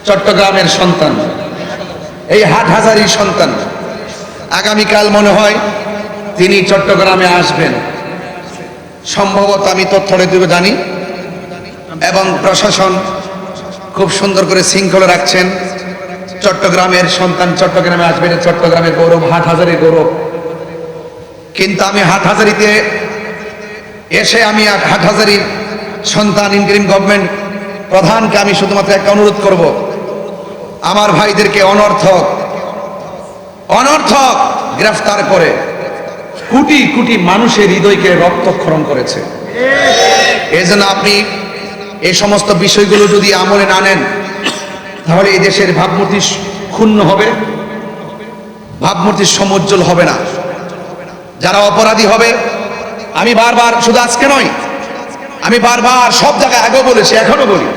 চট্টগ্রামের সন্তান, এই হাটহাজারীর সন্তান। আগামীকাল মনে হয় তিনি চট্টগ্রামে আসবেন সম্ভবত, আমি তথ্যটা জানি। এবং প্রশাসন খুব সুন্দর করে শৃঙ্খলা রাখছেন। চট্টগ্রামের সন্তান চট্টগ্রামে আসবেন, চট্টগ্রামের গৌরব, হাটহাজারীর গৌরব। কিন্তু আমি হাটহাজারীতে এসে আমি হাটহাজারীর সন্তান ইন্টারিম গভর্নমেন্ট প্রধানকে আমি শুধুমাত্র একটা অনুরোধ করব, আমার ভাইদেরকে অনর্থক গ্রেফতার করে কোটি কোটি মানুষের হৃদয়কে রক্তক্ষরণ করেছে। এই জন্য আপনি এই সমস্ত বিষয়গুলো যদি আমলে না নেন, তাহলে এই দেশের ভাবমূর্তি ক্ষুণ্ণ হবে, ভাবমূর্তি সমুজ্জ্বল হবে না। যারা অপরাধী হবে, আমি বারবার, শুধু আজকে নয়, আমি বারবার সব জায়গায় আগেও বলেছি, এখনো বলি,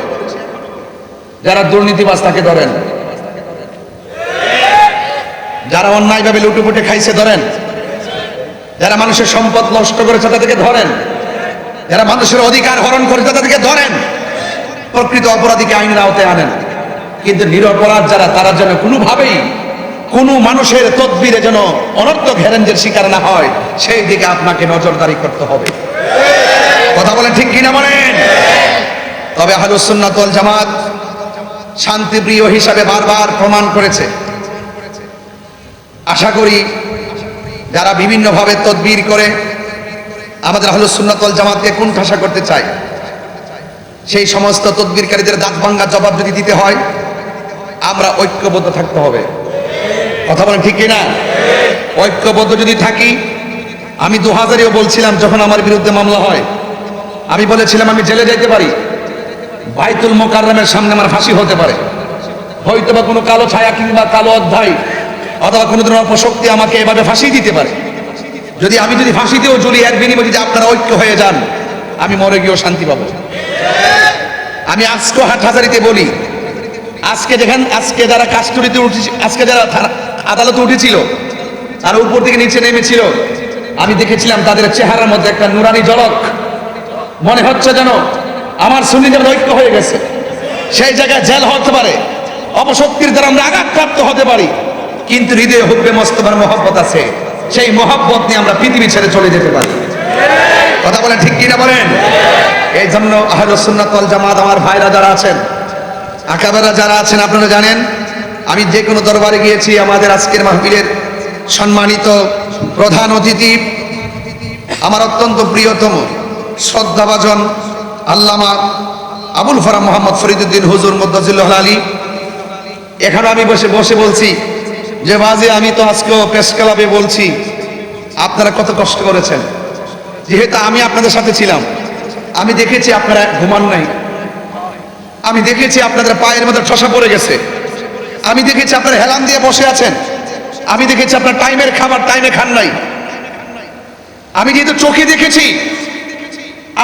যারা দুর্নীতিবাজ তাকে ধরেন, যারা অন্যায়ভাবে লুটুপুটে খাইছে ধরেন, যারা মানুষের সম্পদ নষ্ট করেছে তাদেরকে ধরেন, যারা মানুষের অধিকার হরণ করেছে তাদেরকে ধরেন, প্রকৃত অপরাধীকে আইনের আওতায় আনেন। কিন্তু নিরপরাধ যারা, তারা যেন কোনোভাবেই কোনো মানুষের তদবিরে যেন অনর্থক হ্যারেঞ্জের শিকার না হয়, সেই দিকে আপনাকে নজরদারি করতে হবে। কথা বলেন ঠিক কিনা বলেন? তবে আহলুস সুন্নাত ওয়াল জামাত শান্তিপ্রিয় হিসাবে বারবার প্রমাণ করেছে। আশা করি যারা বিভিন্নভাবে তদবির করে আমাদের আহলুস সুন্নাত ওয়াল জামাতকে কুণ্ঠাসা করতে চায়, সেই সমস্ত তদবিরকারীদের দাঁত ভাঙ্গা জবাব যদি দিতে হয়, আমরা ঐক্যবদ্ধ থাকতে হবে। কথা বলেন ঠিক কিনা? ঐক্যবদ্ধ যদি থাকি, আমি 2000-এও বলছিলাম, যখন আমার বিরুদ্ধে মামলা হয়, আমি বলেছিলাম আমি জেলে যাইতে পারি, বাইতুল মোকাররমের সামনে আমার ফাঁসি হতে পারে, হয়তোবা কোনো কালো ছায়া কিংবা কালো অধ্যায় অথবা কোনো ধরনের অপশক্তি আমাকে এভাবে ফাঁসি দিতে পারে। আমি যদি ফাঁসিতেও ঝুলি, এর বিনিময়ে যদি আপনারা ঐক্য হয়ে যান, আমি মরে গিয়েও শান্তি পাবো। আমি আজকেও হাটহাজারীতে বলি, আজকে যারা কাস্টডিতে উঠেছে, আজকে যারা আদালতে উঠেছিল, আর উপর থেকে নিচে নেমেছিল, আমি দেখেছিলাম তাদের চেহারার মধ্যে একটা নুরানি ঝলক। মনে হচ্ছে যেন আমার সুন্নিদের ঐক্য হয়ে গেছে। সেই জায়গায় জেল হতে পারে, অপশক্তির দ্বারা আমরা আঘাতপ্রাপ্ত হতে পারি, কিন্তু হৃদয়ে হুব্বে মোস্তফার মহব্বত আছে। সেই মহব্বত নিয়ে আমরা পৃথিবী ছেড়ে চলে যেতে পারি। কথা বলেন ঠিক কিনা বলেন? এই জন্য আহলুস সুন্নাত ওয়াল জামাত আমার ভাইরা যারা আছেন, আকাবেরা যারা আছেন, আপনারা জানেন আমি যে কোনো দরবারে গিয়েছি, আমাদের আজকের মাহফিলের সম্মানিত প্রধান অতিথি আমার অত্যন্ত প্রিয়তম শ্রদ্ধাভাজন আল্লামা আবুল ফারাম মোহাম্মদ ফরিদুদ্দিন হুজুর মুদ্দাজিল্লাহ আলী, এখানে আমি বসে বলছি যে বাজে, আমি তো আজকেও প্রেস ক্লাবে বলছি আপনারা কত কষ্ট করেছেন। যেহেতু আমি আপনাদের সাথে ছিলাম, আমি দেখেছি আপনারা ঘুমান নাই, আমি দেখেছি আপনাদের পায়ের মধ্যে ঠসা পড়ে গেছে, আমি দেখেছি আপনারা হেলান দিয়ে বসে আছেন, আমি দেখেছি আপনার টাইমের খাবার টাইমে খান নাই। আমি যেহেতু চোখে দেখেছি,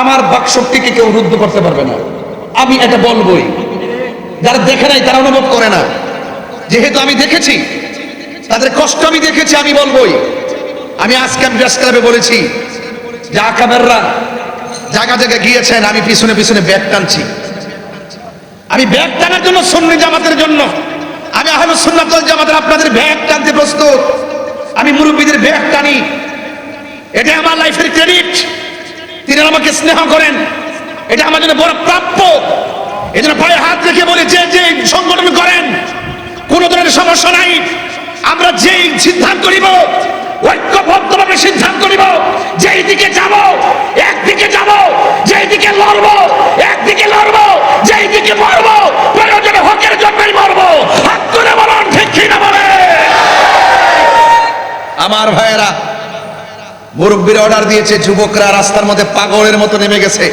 আমার বাকশক্তিকে কেউ রুদ্ধ করতে পারবে না, আমি এটা বলবই। যারা দেখে নাই তারা অনুভব করে না, যেহেতু আমি দেখেছি তাদের কষ্ট, আমি দেখেছি, আমি বলবই। আমি আজকে প্রেস ক্লাবে বলেছি যে আকাবেররা জায়গা জায়গায় গিয়েছেন, আমি পিছনে পিছনে ব্যাগ টানছি। আমি ব্যাগ টানার জন্য, সুন্নি জামাতের জন্য, আমি আহলুস সুন্নাত ওয়াল জামাতের আপনাদের ব্যাগ টানতে প্রস্তুত। আমি মুরব্বীদের ব্যাগ টানি, এটা আমার লাইফের ক্রেডিট। তিনি আমাকে স্নেহ করেন, এটা আমার জন্য বড় প্রাপ্য। এই জন্য পায়ে হাত রেখে বলে, যে সংগঠন করেন কোন ধরনের সমস্যা নাই, আমরা যেই সিদ্ধান্ত নিব ঐক্যবদ্ধভাবে সিদ্ধান্ত নিব, যেই দিকে যাব একদিকে যাব, যেই দিকে লড়বো একদিকে লড়বো, যেই দিকে মরবো প্রয়োজনে হকের জন্যই মরবো। হাত তুলে বলুন ঠিক কি না বলে? আমার ভাইয়েরা, মুরব্বীরা অর্ডার দিয়েছে, যুবকরা রাস্তার মধ্যে পাগলের মতো নেমে গেছে।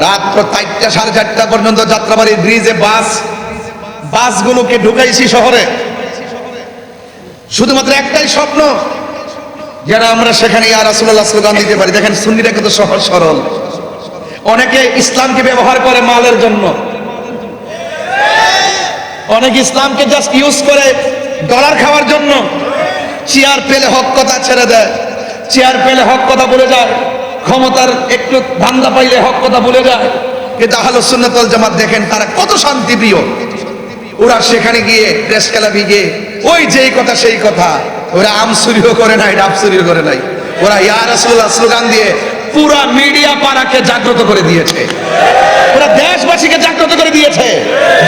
রাত 4টা 4:30 পর্যন্ত যাত্রাবাড়ির ব্রিজে বাসগুলোকে ঢুকাইছি শহরে, শুধুমাত্র একটাই স্বপ্ন, যেন আমরা সেখানে ইয়া রাসূলুল্লাহ স্লোগান দিতে পারি। দেখেন সুন্নিরা কত সহজ সরল। অনেকে ইসলামকে ব্যবহার করে মালের জন্য, অনেকে ইসলামকে জাস্ট ইউজ করে ডলার খাওয়ার জন্য। চেয়ার পেলে হক কথা ছেড়ে দেয়, চেয়ার পেলে হক কথা বলে যায়, ক্ষমতার একটু ধান্দা পাইলে হক কথা বলে যায়। কিন্তু আহলুস সুন্নাত ওয়াল জামাত দেখেন তারা কত শান্তিপ্রিয়, ওরা সেখানে গিয়ে প্রেস ক্লাবে গিয়ে ওই যেই কথা সেই কথা, ওরা আম চুরিও করে নাই, ডাব চুরিও করে নাই, ওরা ইয়া রাসূলুল্লাহ স্লোগান দিয়ে পুরা মিডিয়া পাড়াকে জাগ্রত করে দিয়েছে, ওরা দেশবাসীকে জাগ্রত করে দিয়েছে।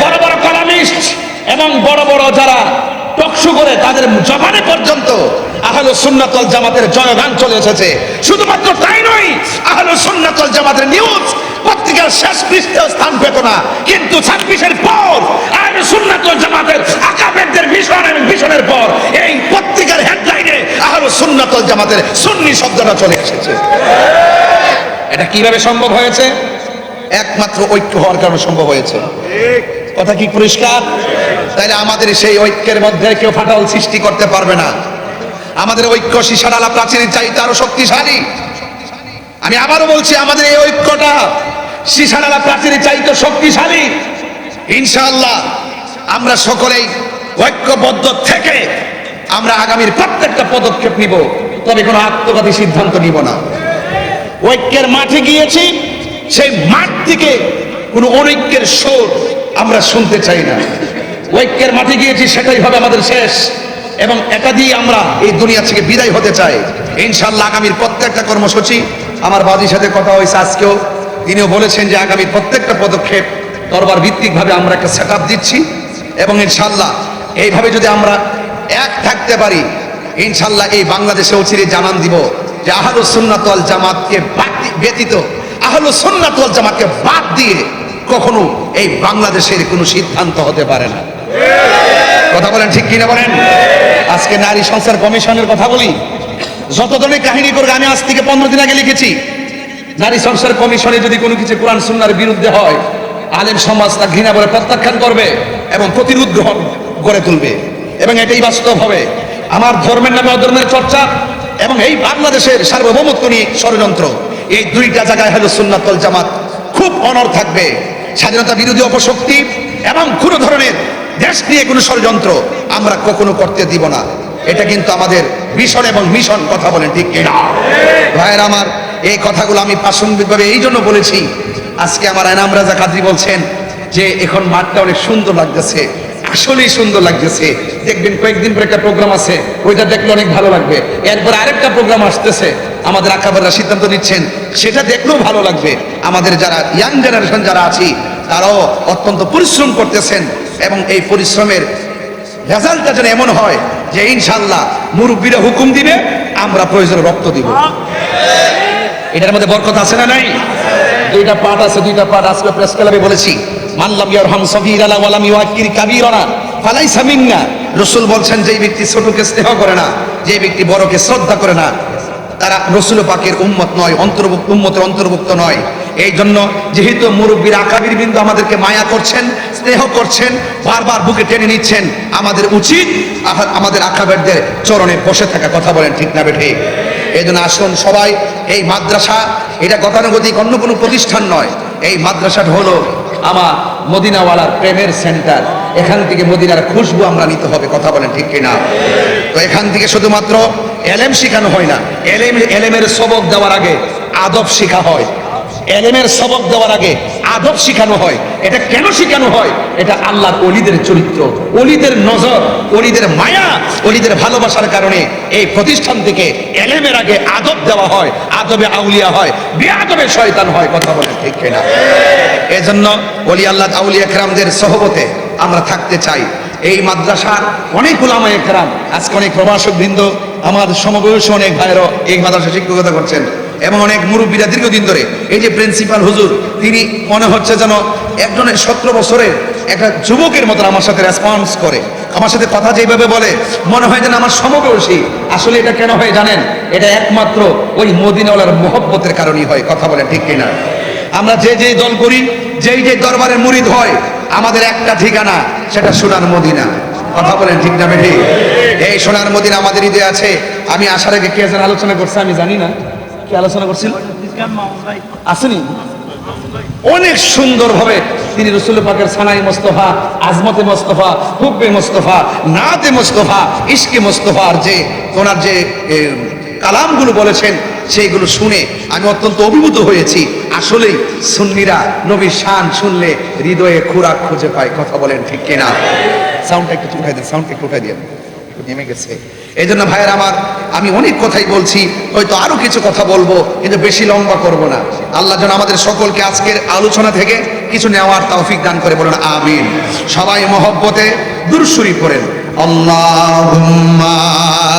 বড় বড় কলামিস্ট এবং বড় বড় যারা টকশো করে তাদের জবানে পর্যন্ত আহলুস সুন্নাত ওয়াল জামাতের জয়গান চলে এসেছে। শুধুমাত্র তাই নয়, আহলুস সুন্নাত ওয়াল জামাতের নিউজ পত্রিকার শেষ পৃষ্ঠায় স্থান পেত না, কিন্তু 26-এর পর আহলুস সুন্নাত ওয়াল জামাতের আকাবেরদের মিশন এবং মিশনের পর এই পত্রিকার হেডলাইনে আহলুস সুন্নাত ওয়াল জামাতের সুন্নি শব্দটা চলে এসেছে। এটা কিভাবে সম্ভব হয়েছে? একমাত্র ঐক্য হওয়ার কারণে সম্ভব হয়েছে। কথা কি পরিষ্কার? তাইলে আমাদের সেই ঐক্যের মধ্যে কেউ ফাটল সৃষ্টি করতে পারবে না। আমাদের ঐক্য সীসাডালা প্রাচীরের চাইতে আরো শক্তিশালী। আমি আবারও বলছি, আমাদের এই ঐক্যটা সীসাডালা প্রাচীরের চাইতে শক্তিশালী। ইনশাআল্লাহ আমরা সকলেই ঐক্যবদ্ধ থেকে আমরা আগামীর প্রত্যেকটা পদক্ষেপ নিব, তবে কোনো আত্মঘাতী সিদ্ধান্ত নিব না। ঐক্যের মাঠে গিয়েছি, সেই মাঠ থেকে কোনো অনৈক্যের সুর আমরা শুনতে চাই না। ঐক্যের মাঠে গিয়েছি, সেটাই হবে আমাদের শেষ, এবং এটা দিয়ে আমরা এই দুনিয়া থেকে বিদায় হতে চাই। ইনশাআল্লাহ আগামীর প্রত্যেকটা কর্মসূচি, আমার বাদীর সাথে কথা হয়েছে আজকেও, তিনিও বলেছেন যে আগামীর প্রত্যেকটা পদক্ষেপ দরবার ভিত্তিকভাবে আমরা একটা সেট আপ দিচ্ছি, এবং ইনশাআল্লাহ এইভাবে যদি আমরা এক থাকতে পারি, ইনশাআল্লাহ এই বাংলাদেশে অচিরে জানান দিব যে আহলুস সুন্নাত ওয়াল জামাতকে ব্যতীত, আহলুস সুন্নাত ওয়াল জামাতকে বাদ দিয়ে কখনো এই বাংলাদেশের কোনো সিদ্ধান্ত হতে পারে না। কথা বলেন ঠিক কিনা বলেন? আজকে নারী সংস্কার কমিশনের কথা বলি, যত ধরনের কাহিনী করে আমি আজ থেকে 15 দিন আগে লিখেছি, নারী সংস্কার কমিশনে যদি কোনো কিছু কোরআন সুন্নাহর বিরুদ্ধে হয়, আলেম সমাজ তা ঘৃণা করে প্রত্যাখ্যান করবে এবং প্রতিরোধ গ্রহণ গড়ে তুলবে, এবং এটাই বাস্তব হবে। আমার ধর্মের নামে অধর্মের চর্চা এবং এই বাংলাদেশের সার্বভৌমত্ব নিয়ে ষড়যন্ত্র, এই দুইটা জায়গায় আহলুস সুন্নাত ওয়াল জামাত খুব অনড় থাকবে। স্বাধীনতা বিরোধী অপশক্তি এবং কোনো ধরনের দেশ নিয়ে কোনো ষড়যন্ত্র আমরা কখনো করতে দিব না। এটা কিন্তু আমাদের ভিশন এবং মিশন। কথা বলেন ঠিক কিনা ভাইয়ের আমার? এই কথাগুলো আমি প্রাসঙ্গিকভাবে এই জন্য বলেছি, আজকে আমার এনাম রাজা কাদরি বলছেন যে এখন মাঠটা অনেক সুন্দর লাগতেছে, আসলেই সুন্দর লাগতেছে। দেখবেন কয়েকদিন পর একটা প্রোগ্রাম আছে, ওইটা দেখলে অনেক ভালো লাগবে। এরপর আরেকটা প্রোগ্রাম আসতেছে, আমাদের আকাবেররা সিদ্ধান্ত নিচ্ছেন, সেটা দেখলেও ভালো লাগবে। আমাদের যারা ইয়াং জেনারেশন যারা আছি, তারাও অত্যন্ত পরিশ্রম করতেছেন, এবং এই পরিশ্রমের রেজাল্টটা যেন এমন হয় যে ইনশাআল্লাহ মুরব্বীরা হুকুম দিবে, আমরা প্রয়োজনে রক্ত দিব। এটার মধ্যে বরকত আছে না নাই? দুইটা পার্ট আছে, দুইটা পার্ট আজকে প্রেস ক্লাবে বলেছি। মানলাম ইয়ারহাম সগীরানা ওয়া লাম ইউআক্কির কাবীরানা ফালাইসা মিন্না। রাসূল বলছেন, যেই ব্যক্তি ছোটকে স্নেহ করে না, যে ব্যক্তি বড়কে শ্রদ্ধা করে না, তারা রাসূল পাকের উম্মত নয়, উম্মতের অন্তর্ভুক্ত নয়। এই জন্য যেহেতু মুরব্বীর আকাবির বিন্দু আমাদেরকে মায়া করছেন, স্নেহ করছেন, বারবার বুকে টেনে নিচ্ছেন, আমাদের উচিত আমাদের আকাবেরদের চরণে বসে থাকা। কথা বলেন ঠিক না বেঠিক? এই জন্য আসুন সবাই, এই মাদ্রাসা এটা গতানুগতিক অন্য কোনো প্রতিষ্ঠান নয়। এই মাদ্রাসাটা হলো আমার মদিনাওয়ালার প্রেমের সেন্টার। এখান থেকে মদিনার খুশবু আমরা নিতে হবে। কথা বলেন ঠিক কিনা? তো এখান থেকে শুধুমাত্র এলেম শেখানো হয় না, এলেমের সবক দেওয়ার আগে আদব শেখা হয়। এলেমের সবক দেওয়ার আগে আদব শেখানো হয়। এটা কেন শেখানো হয়? এটা আল্লাহর ওলিদের চরিত্র, ওলিদের নজর, ওলিদের মায়া, ওলিদের ভালোবাসার কারণে এই প্রতিষ্ঠান থেকে এলেমের আগে আদব দেওয়া হয়। আদবে আউলিয়া হয়, বেআদবে শয়তান হয়। কথা বলেন ঠিক কিনা? এজন্য ওলি আল্লাহ আউলিয়া কেরামদের সহবতে আমরা থাকতে চাই। এই মাদ্রাসার অনেক উলামায়ে কেরাম, আজকে অনেক প্রভাষক বৃন্দ, আমার সমবয়সী অনেক ভাইয়েরও এই মাদ্রাসা শিক্ষকতা করছেন, এবং অনেক মুরব্বীরা দীর্ঘদিন ধরে। এই যে প্রিন্সিপাল হুজুর, তিনি মনে হচ্ছে যেন একজনের 17 বছরের একটা যুবকের মতো আমার সাথে রেসপন্স করে, আমার সাথে কথা যেভাবে বলে, মনে হয় যেন আমার সমবয়সী। আসলে এটা কেন হয় জানেন? এটা একমাত্র ওই মদিনাওয়ালার মহব্বতের কারণেই হয়। কথা বলেন ঠিক কিনা? আমরা যে যে দল করি, যেই যে দরবারের মুরিদ হয়, আমাদের একটা ঠিকানা, সেটা সোনার মদিনা। কথা বলেন ঠিক না বেঠি? এই সোনার মদিনা আমাদের হৃদয়ে আছে। আমি আসার আগে কে যেন আলোচনা করছে, আমি জানি না কি আলোচনা করছিল, আসেনি? অনেক সুন্দরভাবে তিনি রাসূল পাকের সানাই মুস্তাফা, আজমতে মুস্তাফা, হুব্বে মুস্তাফা, নাতে মুস্তাফা, ইশকে মুস্তাফার যে ওনার যে কালামগুলো বলেছেন, সেইগুলো শুনে আমি অত্যন্ত অভিভূত হয়েছি। আসলেই সুন্নিরা নবীর শান শুনলে হৃদয়ে খোরাক খুঁজে পায়। কথা বলেন ঠিক কিনা? সাউন্ডটা একটু উঠাই দেন, সাউন্ডটা একটু উঠাই দেন, নেমে গেছে। এই জন্য ভাইয়ের আমার, আমি অনেক কথাই বলছি, হয়তো আরো কিছু কথা বলবো, কিন্তু বেশি লম্বা করব না। আল্লাহ যেন আমাদের সকলকে আজকের আলোচনা থেকে কিছু নেওয়ার তৌফিক দান করে, বলুন আমিন। সবাই মহব্বতে দুরূদ শরীফ পড়েন, আল্লাহুম্মা